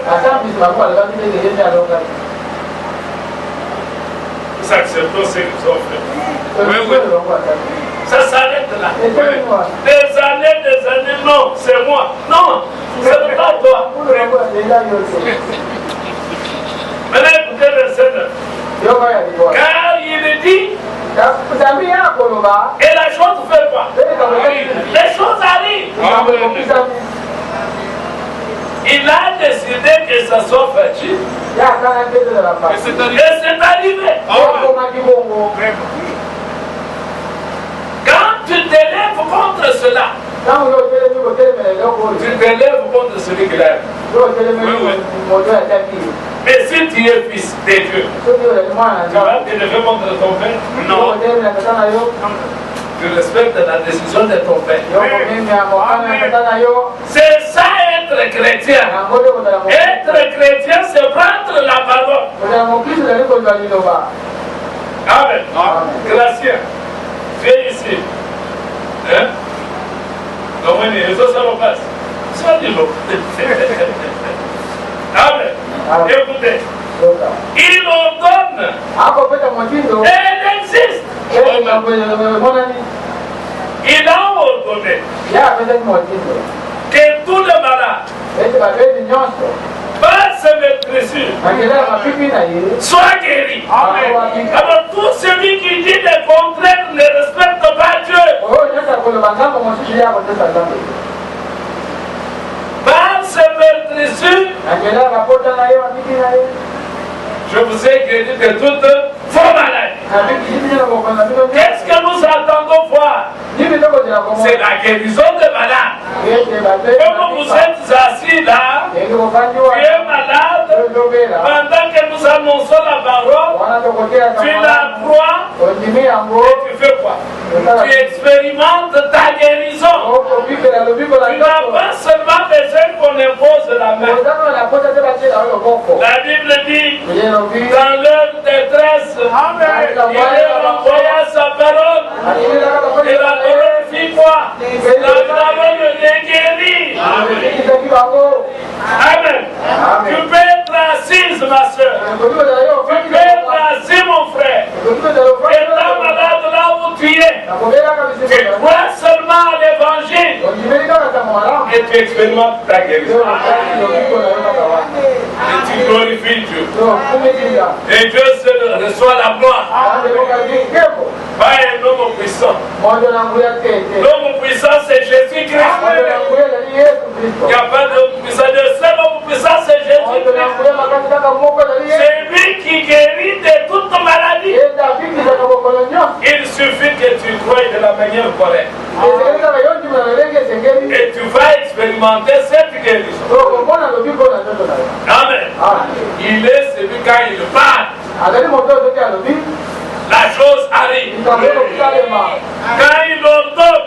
Nous acceptons ce qu'ils ont fait. Oui, oui. Ça s'arrête là. Des années, non, c'est moi. Non, c'est pas toi. Maintenant, écoutez verset 9. Car il dit, et la chose fait quoi? Les choses arrivent. Il a décidé que ça soit facile. Et c'est arrivé. Quand tu t'élèves contre cela, tu t'élèves contre celui qui l'aime. Mais si tu es fils de Dieu, tu vas t'élever contre ton père? Non. Tu respectes la décision de ton père. C'est ça être chrétien. Être chrétien, c'est prendre la parole. Amen. Gracieux. Viens ici. Hein? Comment on dit? Les autres, ça va passer. Ça dit l'eau. Amen. Écoutez. Il ordonne. Et elle existe. Il a ordonné que tous les malades par ses maîtrises soient guéris. Amen. Alors tout celui qui dit le contraire ne respecte pas Dieu. Par ses maîtrises, je vous ai guéri de toutes vos maladies. Qu'est-ce que nous attendons voir? C'est la guérison des malades. Comme vous êtes assis là, tu es malade, pendant que nous annonçons la parole, tu la crois et tu fais quoi? Tu expérimentes ta guérison. Tu n'as pas seulement besoin qu'on impose la main. La Bible dit, dans leur détresse, il envoya sa parole. Et la parole fit quoi? La parole les guérit. Amen. Tu peux être assise, ma soeur. Tu peux être assis, mon frère. Et ta malade là où tu es. Tu crois seulement à l'évangile. Et tu expérimentes ta guérison. Et tu glorifies Dieu. Et Dieu seul reçoit la gloire. Pas un puissant. L'homme puissant, c'est Jésus-Christ. Il n'y a pas de puissant. Le seul homme puissant, c'est Jésus-Christ. C'est lui qui guérit de toute maladie. Il suffit que tu croies de la manière correcte. Et tu vas expérimenter cette guérison. Amen. Il est celui quand il parle. La chose arrive. Quand il ordonne,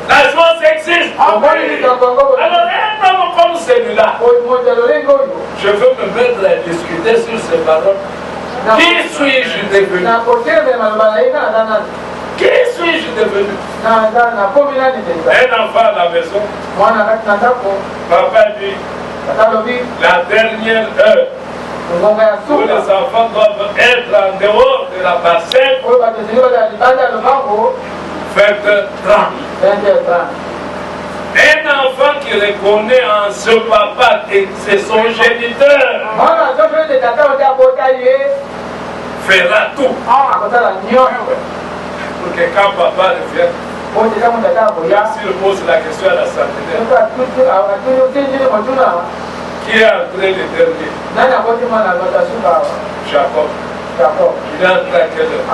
la chose existe. Alors un homme comme celui-là, je veux me mettre à discuter sur ces paroles. Qui suis-je devenu? Qui suis-je devenu? Un enfant à la maison. Papa dit, la dernière heure où les enfants doivent être en dehors de la parcelle, faites 30. Un enfant qui reconnaît en ce papa que c'est son géniteur fera tout pour que quand papa revienne, s'il pose la question à la centenaire, qui est entré le dernier? Jacob. Il est entré à quelle heure?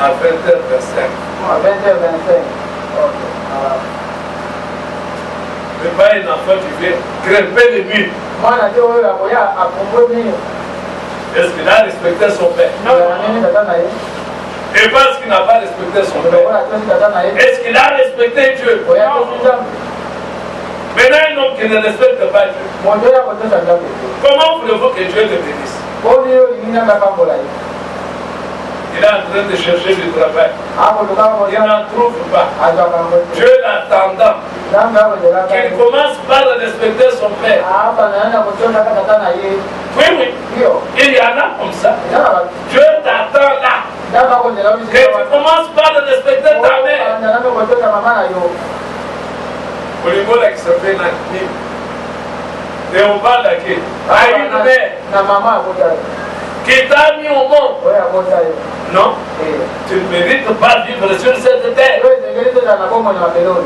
À 20h25. Mais pas un enfant qui vient grimper les murs. Est-ce qu'il a respecté son père? Non. Et parce qu'il n'a pas respecté son père, est-ce qu'il a respecté Dieu? Non. Maintenant, un homme qui ne respecte pas Dieu, comment voulez-vous que Dieu le bénisse? Il est en train de chercher du travail. Il n'en trouve pas. Dieu l'attendant. Qu'il commence par respecter son père. Oui, oui. Il y en a comme ça. Dieu t'attend là. Que tu commences par respecter ta mère. Au qui s'appelle Nakni. Et on parle à qui? À une mère qui t'a mis au monde. Non, tu ne mérites pas vivre sur cette terre.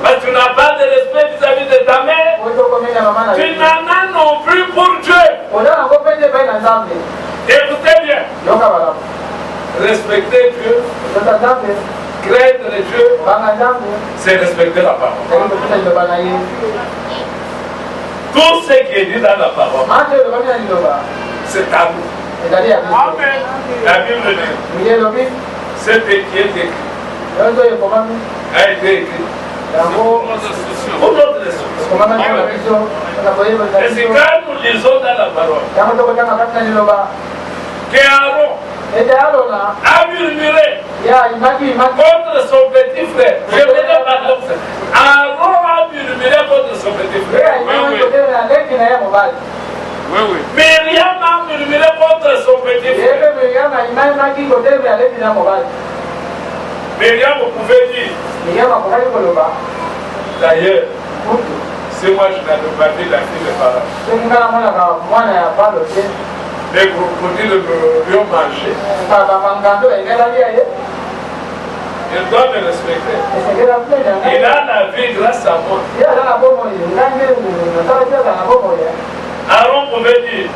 Parce que tu n'as pas de respect vis-à-vis de ta mère. Tu n'en as non plus pour Dieu. Écoutez bien. Respecter Dieu, craindre Dieu, c'est respecter la parole. Tout ce qui est dit dans la parole, c'est à nous. Amen. La Bible dit, ce qui est écrit a été écrit pour notre instruction. Et c'est quand nous lisons dans la parole qu'Aaron a murmuré contre son petit frère. Je vais le parler. Aaron a murmuré contre son petit frère. Oui. Myriam a murmuré contre son petit frère. Myriam pouvait dire, d'ailleurs, si moi je n'avais pas dit la fille de Pharaon, les crocodiles lui ont mangé. Il doit me respecter. Il a la vie grâce à moi. Aaron pouvait dire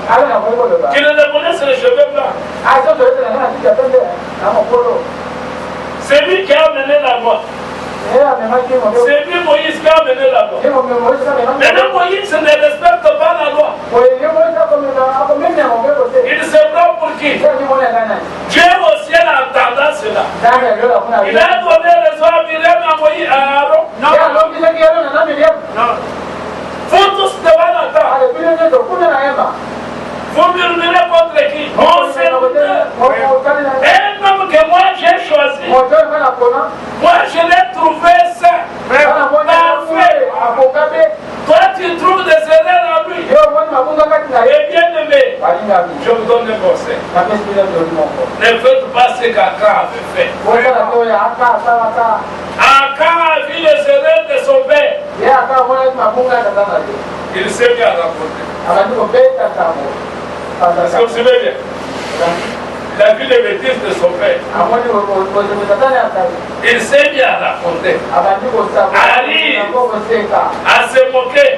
qu'il ne connaisse les cheveux blancs. C'est lui qui a amené la loi. C'est lui Moïse qui a amené la loi. Mais Moïse ne respecte pas la loi. Il se prend pour qui? Dieu au ciel entendant cela. Il a donné raison à Myriam et à Moïse, à Aaron. Non. Vous tous devant la table. Vous murmurez contre qui? Mon serviteur. Un homme que moi j'ai choisi. Moi je l'ai trouvé saint. Parfait. Toi tu trouves des erreurs en lui. Et bien aimé, je vous donne un conseil. Ne faites pas ce qu'Akan avait fait. Akan a vu les erreurs de son père. Il s'est mis à raconter. Est-ce que vous suivez bien? Il a vu les bêtises de son père. Il s'est mis à raconter, à rire, à se moquer.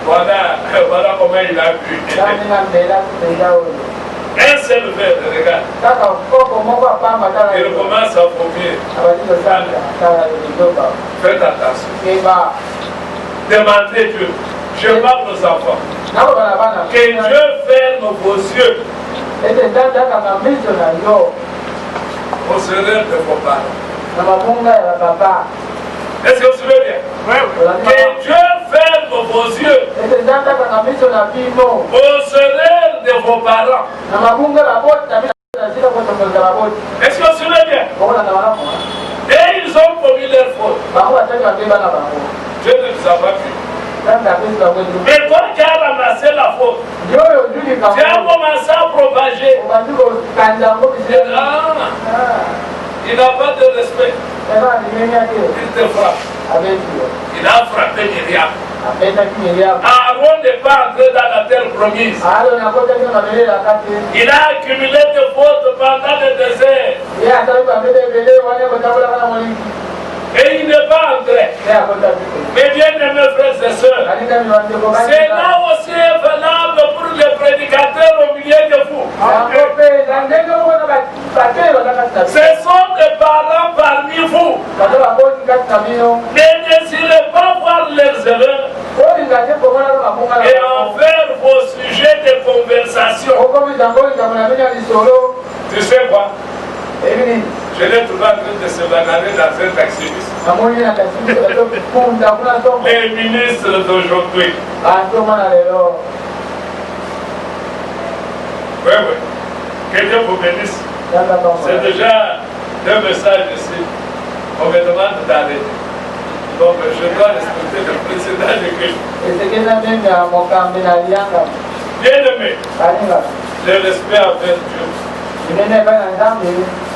Voilà comment il a vu. Un seul verre, regarde. Il commence à vomir. Faites attention. Demandez Dieu. Je parle aux enfants. Que Dieu ferme vos yeux. Au serreur de vos parents. Est-ce que vous suivez bien? Que Dieu ferme vos yeux. Au serreur de vos parents. Est-ce que vous suivez bien? Et ils ont commis leur faute. Dieu ne nous a pas vu. Et toi qui as ramassé la faute, tu as commencé à propager. Il n'a pas de respect. Il te frappe. Il a frappé Myriam. Aaron n'est pas entré dans la terre promise. Il a accumulé des fautes pendant le désert. Et il n'est pas entré. Mais bien aimés frères et sœurs, c'est là aussi valable pour les prédicateurs au milieu de vous. Ce sont des parents parmi vous. Ne désirez pas voir leurs erreurs et en faire vos sujets de conversation. Tu sais quoi? Je l'ai trouvé en train de se bagarrer dans un taxi-bus. Les ministres d'aujourd'hui. Oui. Que Dieu vous bénisse. C'est déjà deux messages ici. On me demande d'arrêter. Donc je dois respecter le précédent de Christ. Bien aimé, le respect envers Dieu,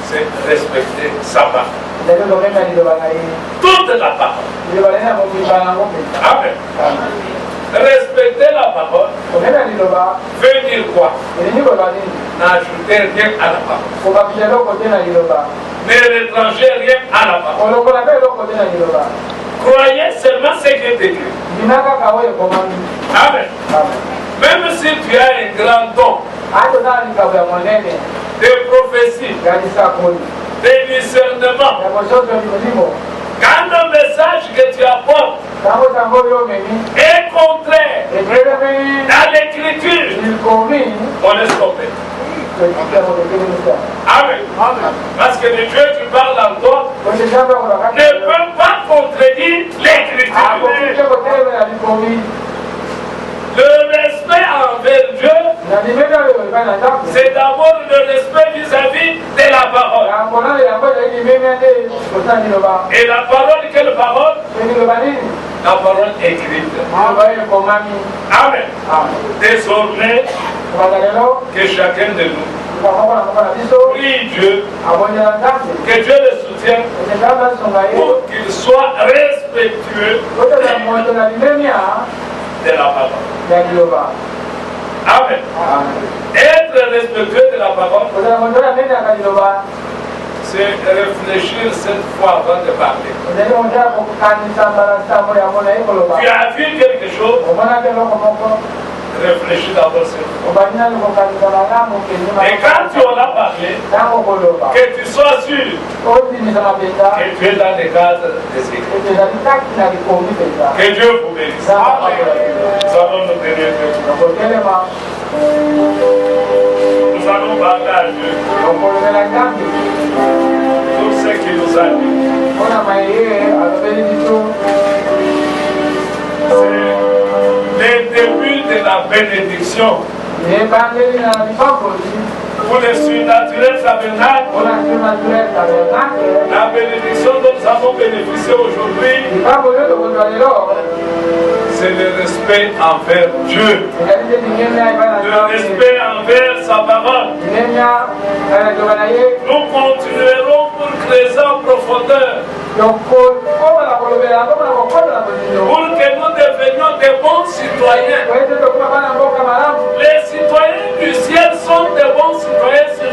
c'est respecter sa parole. Toute la parole. Amen. Respecter la parole veut dire quoi? N'ajouter rien à la parole. Ne retrancher rien à la parole. Croyez seulement ce qui est écrit. Amen. Même si tu as un grand don de prophétie, de discernement, quand le message que tu apportes est contraire à l'écriture, on est stoppé. Amen. Parce que le Dieu qui parle en toi ne peut pas contredire l'écriture. Le respect envers Dieu, c'est d'abord le respect vis-à-vis de la parole. Et la parole, quelle parole? La parole écrite. Amen. Désormais, que chacun de nous prie Dieu, que Dieu le soutienne pour qu'il soit respectueux de la parole. Amen. Être respectueux de la parole, c'est réfléchir cette fois avant de parler. Tu as vu quelque chose? Réfléchis d'abord cette fois. Et quand tu en as parlé, que tu sois sûr que tu es dans les cadres des écrits. Que Dieu vous bénisse. Nous allons nous bénir Dieu. Nous allons parler à Dieu. Tout ce qui nous a c'est le début de la bénédiction. Pour les surnaturels tabernacles, la bénédiction dont nous avons bénéficié aujourd'hui, c'est le respect envers Dieu, le respect envers sa parole. Nous continuerons pour creuser en profondeur, pour que nous devenions des bons citoyens. Les citoyens du ciel sont des bons citoyens si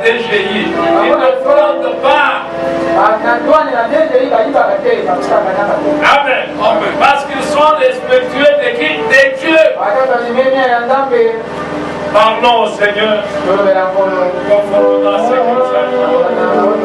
DGI. Ils ne fondent pas. Amen. Parce qu'ils sont respectueux de qui? Des dieux. Parlons au Seigneur. Conformément à ce qu'il